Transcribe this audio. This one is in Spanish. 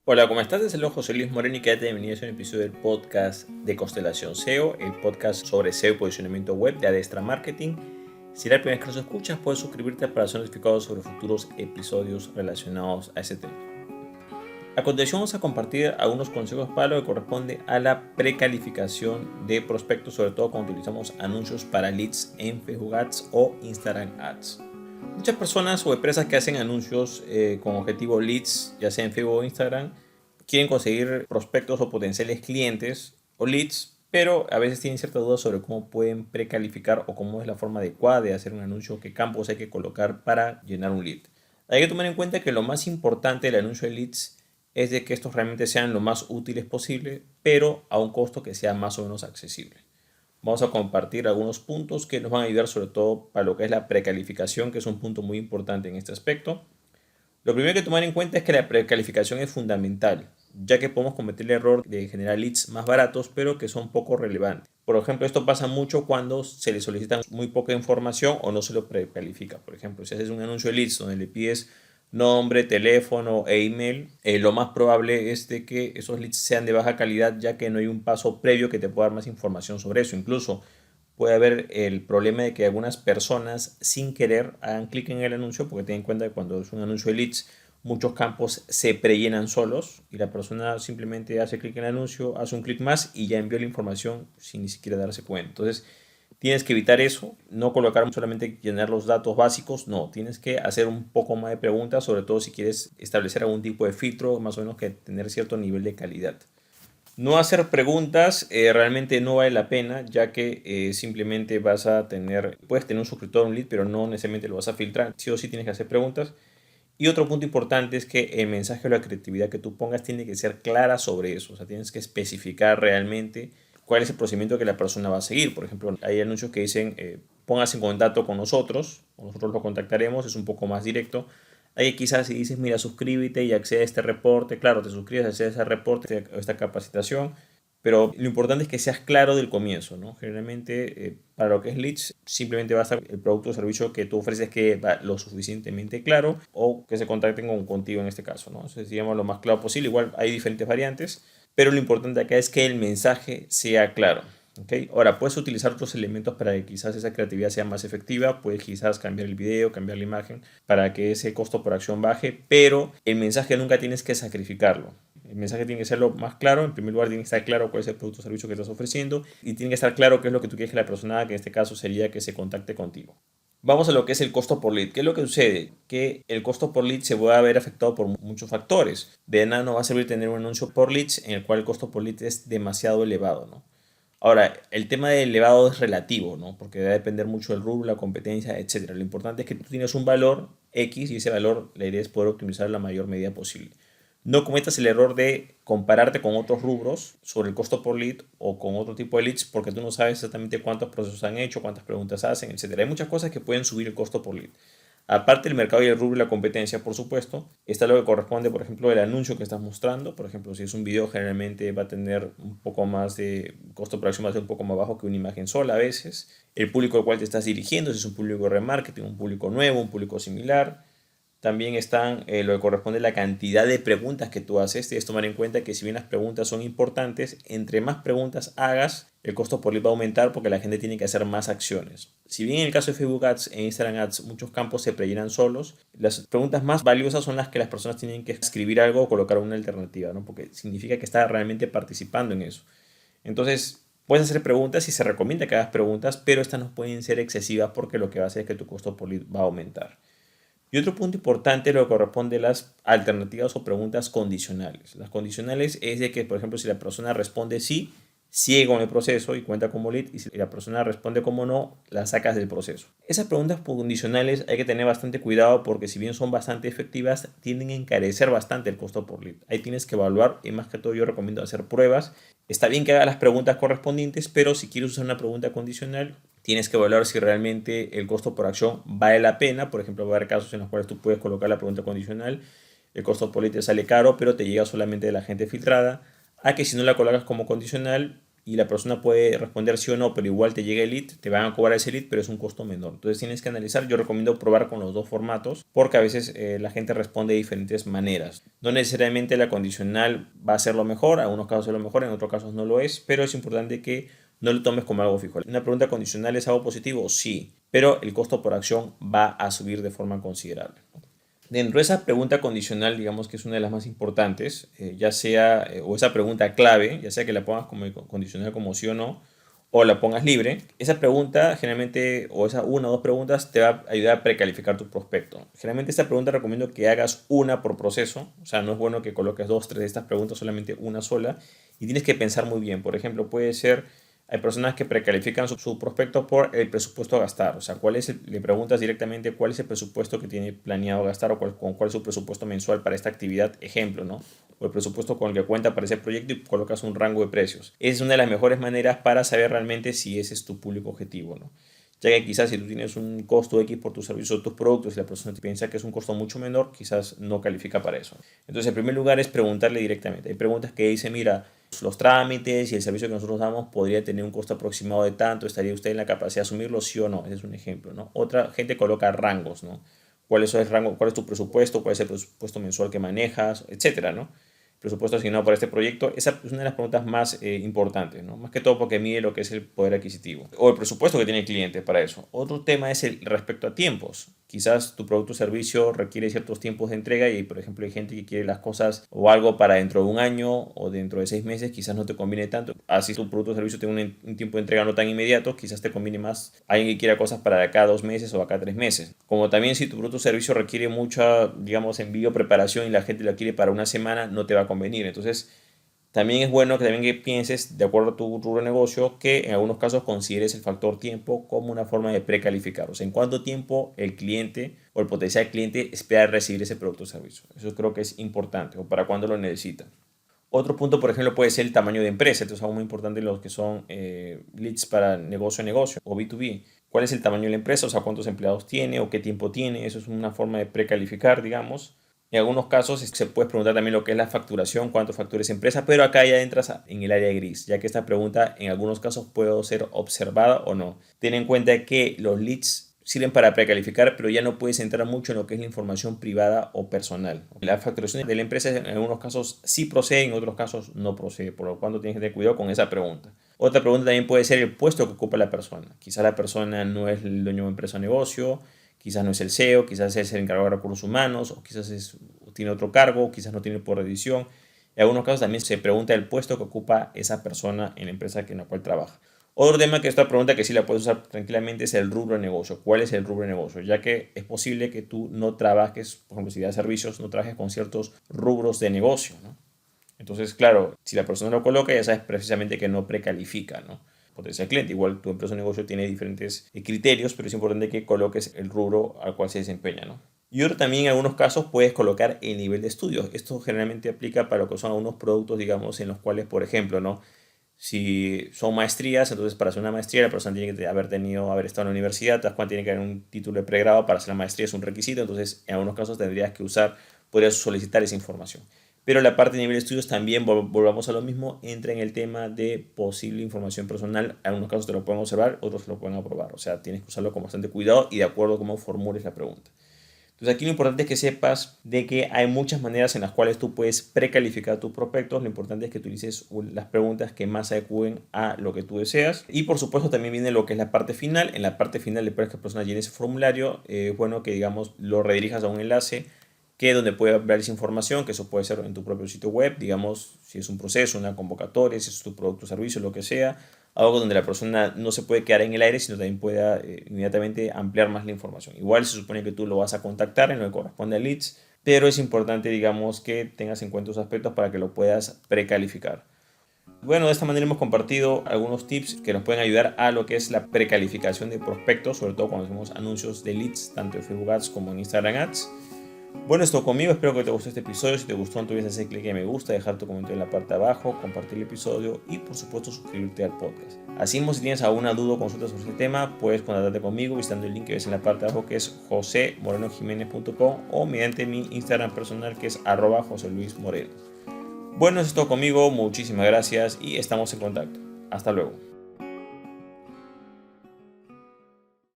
Hola, ¿cómo estás? Desde luego José Luis Moreno y quédate bienvenido a un episodio del podcast de Constelación SEO, el podcast sobre SEO y posicionamiento web de Adestra Marketing. Si es la primera vez que nos escuchas, puedes suscribirte para ser notificado sobre futuros episodios relacionados a ese tema. A continuación vamos a compartir algunos consejos para lo que corresponde a la precalificación de prospectos, sobre todo cuando utilizamos anuncios para leads en Facebook Ads o Instagram Ads. Muchas personas o empresas que hacen anuncios con objetivo leads, ya sea en Facebook o Instagram, quieren conseguir prospectos o potenciales clientes o leads, pero a veces tienen ciertas dudas sobre cómo pueden precalificar o cómo es la forma adecuada de hacer un anuncio, qué campos hay que colocar para llenar un lead. Hay que tomar en cuenta que lo más importante del anuncio de leads es de que estos realmente sean lo más útiles posible, pero a un costo que sea más o menos accesible. Vamos a compartir algunos puntos que nos van a ayudar sobre todo para lo que es la precalificación, que es un punto muy importante en este aspecto. Lo primero que tomar en cuenta es que la precalificación es fundamental, ya que podemos cometer el error de generar leads más baratos, pero que son poco relevantes. Por ejemplo, esto pasa mucho cuando se le solicita muy poca información o no se lo precalifica. Por ejemplo, si haces un anuncio de leads donde le pides nombre, teléfono e email, lo más probable es de que esos leads sean de baja calidad, ya que no hay un paso previo que te pueda dar más información sobre eso. Incluso puede haber el problema de que algunas personas sin querer hagan clic en el anuncio, porque ten en cuenta que cuando es un anuncio de leads, muchos campos se prellenan solos y la persona simplemente hace clic en el anuncio, hace un clic más y ya envió la información sin ni siquiera darse cuenta. Entonces, tienes que evitar eso, no colocar solamente llenar los datos básicos, no, tienes que hacer un poco más de preguntas, sobre todo si quieres establecer algún tipo de filtro, más o menos que tener cierto nivel de calidad. No hacer preguntas realmente no vale la pena, ya que simplemente puedes tener un suscriptor, un lead, pero no necesariamente lo vas a filtrar. Sí o sí tienes que hacer preguntas. Y otro punto importante es que el mensaje o la creatividad que tú pongas tiene que ser clara sobre eso. O sea, tienes que especificar realmente cuál es el procedimiento que la persona va a seguir. Por ejemplo, hay anuncios que dicen póngase en contacto con nosotros, o nosotros lo contactaremos, es un poco más directo. Ahí quizás si dices, mira, suscríbete y accede a este reporte, claro, te suscribes, accedes a ese reporte, a esta capacitación, pero lo importante es que seas claro del comienzo, ¿no? Generalmente, para lo que es leads, simplemente basta el producto o servicio que tú ofreces que va lo suficientemente claro o que se contacten contigo en este caso, ¿no? Entonces, digamos lo más claro posible. Igual hay diferentes variantes, pero lo importante acá es que el mensaje sea claro. ¿Okay? Ahora, puedes utilizar otros elementos para que quizás esa creatividad sea más efectiva. Puedes quizás cambiar el video, cambiar la imagen para que ese costo por acción baje, pero el mensaje nunca tienes que sacrificarlo. El mensaje tiene que ser lo más claro. En primer lugar, tiene que estar claro cuál es el producto o servicio que estás ofreciendo y tiene que estar claro qué es lo que tú quieres que la persona haga, que en este caso sería que se contacte contigo. Vamos a lo que es el costo por lead. ¿Qué es lo que sucede? Que el costo por lead se puede haber afectado por muchos factores. De nada no va a servir tener un anuncio por leads en el cual el costo por lead es demasiado elevado, ¿no? Ahora, el tema de elevado es relativo, ¿no? Porque va a depender mucho del rubro, la competencia, etcétera. Lo importante es que tú tienes un valor X y ese valor la idea es poder optimizar la mayor medida posible. No cometas el error de compararte con otros rubros sobre el costo por lead o con otro tipo de leads porque tú no sabes exactamente cuántos procesos han hecho, cuántas preguntas hacen, etcétera. Hay muchas cosas que pueden subir el costo por lead. Aparte del mercado y el rubro y la competencia, por supuesto, está lo que corresponde, por ejemplo, del anuncio que estás mostrando. Por ejemplo, si es un video, generalmente va a tener un poco más de costo por acción, va a ser un poco más bajo que una imagen sola a veces. El público al cual te estás dirigiendo, si es un público de remarketing, un público nuevo, un público similar. También están lo que corresponde a la cantidad de preguntas que tú haces. Debes tomar en cuenta que si bien las preguntas son importantes, entre más preguntas hagas, el costo por lead va a aumentar porque la gente tiene que hacer más acciones. Si bien en el caso de Facebook Ads e Instagram Ads muchos campos se prellenan solos, las preguntas más valiosas son las que las personas tienen que escribir algo o colocar una alternativa, ¿no? Porque significa que está realmente participando en eso. Entonces, puedes hacer preguntas y se recomienda que hagas preguntas, pero estas no pueden ser excesivas porque lo que va a hacer es que tu costo por lead va a aumentar. Y otro punto importante lo que corresponde a las alternativas o preguntas condicionales. Las condicionales es de que, por ejemplo, si la persona responde sí, sigue con el proceso y cuenta como lead, y si la persona responde como no, la sacas del proceso. Esas preguntas condicionales hay que tener bastante cuidado porque si bien son bastante efectivas, tienden a encarecer bastante el costo por lead. Ahí tienes que evaluar y más que todo yo recomiendo hacer pruebas. Está bien que hagas las preguntas correspondientes, pero si quieres usar una pregunta condicional, tienes que evaluar si realmente el costo por acción vale la pena. Por ejemplo, va a haber casos en los cuales tú puedes colocar la pregunta condicional, el costo por lead te sale caro, pero te llega solamente de la gente filtrada, a que si no la colocas como condicional, y la persona puede responder sí o no, pero igual te llega el lead, te van a cobrar ese lead, pero es un costo menor. Entonces tienes que analizar. Yo recomiendo probar con los dos formatos porque a veces la gente responde de diferentes maneras. No necesariamente la condicional va a ser lo mejor, en algunos casos es lo mejor, en otros casos no lo es, pero es importante que no lo tomes como algo fijo. ¿Una pregunta condicional es algo positivo? Sí, pero el costo por acción va a subir de forma considerable. Dentro de esa pregunta condicional, digamos que es una de las más importantes, ya sea, o esa pregunta clave, ya sea que la pongas como condicional como sí o la pongas libre, esa pregunta generalmente, o esa una o dos preguntas, te va a ayudar a precalificar tu prospecto. Generalmente esta pregunta recomiendo que hagas una por proceso, o sea, no es bueno que coloques dos, tres de estas preguntas, solamente una sola, y tienes que pensar muy bien. Por ejemplo, puede ser hay personas que precalifican su prospecto por el presupuesto a gastar. O sea, le preguntas directamente cuál es el presupuesto que tiene planeado gastar o cuál es su presupuesto mensual para esta actividad, ejemplo, ¿no? O el presupuesto con el que cuenta para ese proyecto y colocas un rango de precios. Es una de las mejores maneras para saber realmente si ese es tu público objetivo, ¿no? Ya que quizás si tú tienes un costo X por tus servicios o tus productos y la persona te piensa que es un costo mucho menor, quizás no califica para eso. Entonces, en primer lugar es preguntarle directamente. Hay preguntas que dicen, mira, los trámites y el servicio que nosotros damos podría tener un costo aproximado de tanto, ¿estaría usted en la capacidad de asumirlo, sí o no? Ese es un ejemplo, ¿no? Otra gente coloca rangos, ¿no? ¿Cuál es el rango, cuál es tu presupuesto, cuál es el presupuesto mensual que manejas, etcétera, ¿no? Presupuesto asignado para este proyecto, esa es una de las preguntas más importantes, ¿no? Más que todo porque mide lo que es el poder adquisitivo o el presupuesto que tiene el cliente para eso. Otro tema es el respecto a tiempos. Quizás tu producto o servicio requiere ciertos tiempos de entrega y, por ejemplo, hay gente que quiere las cosas o algo para dentro de un año o dentro de 6 meses, quizás no te conviene tanto. Así tu producto o servicio tiene un tiempo de entrega no tan inmediato, quizás te conviene más alguien que quiera cosas para de acá a 2 meses o de acá a 3 meses. Como también si tu producto o servicio requiere mucha, digamos, envío, preparación y la gente lo quiere para una semana, no te va a convenir. Entonces, también es bueno que pienses, de acuerdo a tu rubro de negocio, que en algunos casos consideres el factor tiempo como una forma de precalificar. O sea, en cuánto tiempo el cliente o el potencial cliente espera recibir ese producto o servicio. Eso creo que es importante, o para cuándo lo necesita. Otro punto, por ejemplo, puede ser el tamaño de empresa. Esto es algo muy importante en los que son leads para negocio a negocio o B2B. ¿Cuál es el tamaño de la empresa? O sea, cuántos empleados tiene o qué tiempo tiene. Eso es una forma de precalificar, digamos. En algunos casos se puede preguntar también lo que es la facturación, cuánto factura esa empresa, pero acá ya entras en el área gris, ya que esta pregunta en algunos casos puede ser observada o no. Ten en cuenta que los leads sirven para precalificar, pero ya no puedes entrar mucho en lo que es la información privada o personal. La facturación de la empresa en algunos casos sí procede, en otros casos no procede, por lo cual tienes que tener cuidado con esa pregunta. Otra pregunta también puede ser el puesto que ocupa la persona. Quizá la persona no es el dueño de una empresa o negocio, quizás no es el CEO, quizás es el encargado de recursos humanos, o quizás tiene otro cargo, quizás no tiene por edición. En algunos casos también se pregunta el puesto que ocupa esa persona en la empresa en la cual trabaja. Otro tema que esta pregunta que sí la puedes usar tranquilamente es el rubro de negocio. ¿Cuál es el rubro de negocio? Ya que es posible que tú no trabajes, por ejemplo, si das servicios, no trabajes con ciertos rubros de negocio, ¿no? Entonces, claro, si la persona lo coloca, ya sabes precisamente que no precalifica, ¿no? Potencial cliente. Igual tu empresa o negocio tiene diferentes criterios, pero es importante que coloques el rubro al cual se desempeña, ¿no? Y ahora también en algunos casos puedes colocar el nivel de estudios. Esto generalmente aplica para lo que son algunos productos, digamos, en los cuales, por ejemplo, ¿no? Si son maestrías, entonces para hacer una maestría la persona tiene que haber estado en la universidad, tiene que haber un título de pregrado para hacer la maestría, es un requisito, entonces en algunos casos podrías solicitar esa información. Pero la parte de nivel de estudios también, volvamos a lo mismo, entra en el tema de posible información personal. En algunos casos te lo pueden observar, otros te lo pueden aprobar. O sea, tienes que usarlo con bastante cuidado y de acuerdo a cómo formules la pregunta. Entonces aquí lo importante es que sepas de que hay muchas maneras en las cuales tú puedes precalificar tus prospectos. Lo importante es que utilices las preguntas que más se adecúen a lo que tú deseas. Y por supuesto también viene lo que es la parte final. En la parte final, después que la persona llene ese formulario, es bueno que digamos lo redirijas a un enlace que donde puede ver esa información, que eso puede ser en tu propio sitio web, digamos, si es un proceso, una convocatoria, si es tu producto o servicio, lo que sea, algo donde la persona no se puede quedar en el aire, sino también pueda inmediatamente ampliar más la información. Igual se supone que tú lo vas a contactar en lo que corresponde a leads, pero es importante, digamos, que tengas en cuenta esos aspectos para que lo puedas precalificar. Bueno, de esta manera hemos compartido algunos tips que nos pueden ayudar a lo que es la precalificación de prospectos, sobre todo cuando hacemos anuncios de leads, tanto en Facebook Ads como en Instagram Ads. Bueno, esto conmigo, espero que te gustó este episodio. Si te gustó, no te olvides hacer clic en me gusta, dejar tu comentario en la parte de abajo, compartir el episodio y por supuesto suscribirte al podcast. Así mismo, si tienes alguna duda o consulta sobre este tema, puedes contactarte conmigo visitando el link que ves en la parte de abajo, que es josemorenojimenez.com, o mediante mi Instagram personal, que es @joseluismoreno. Bueno, eso es todo conmigo, muchísimas gracias y estamos en contacto. Hasta luego.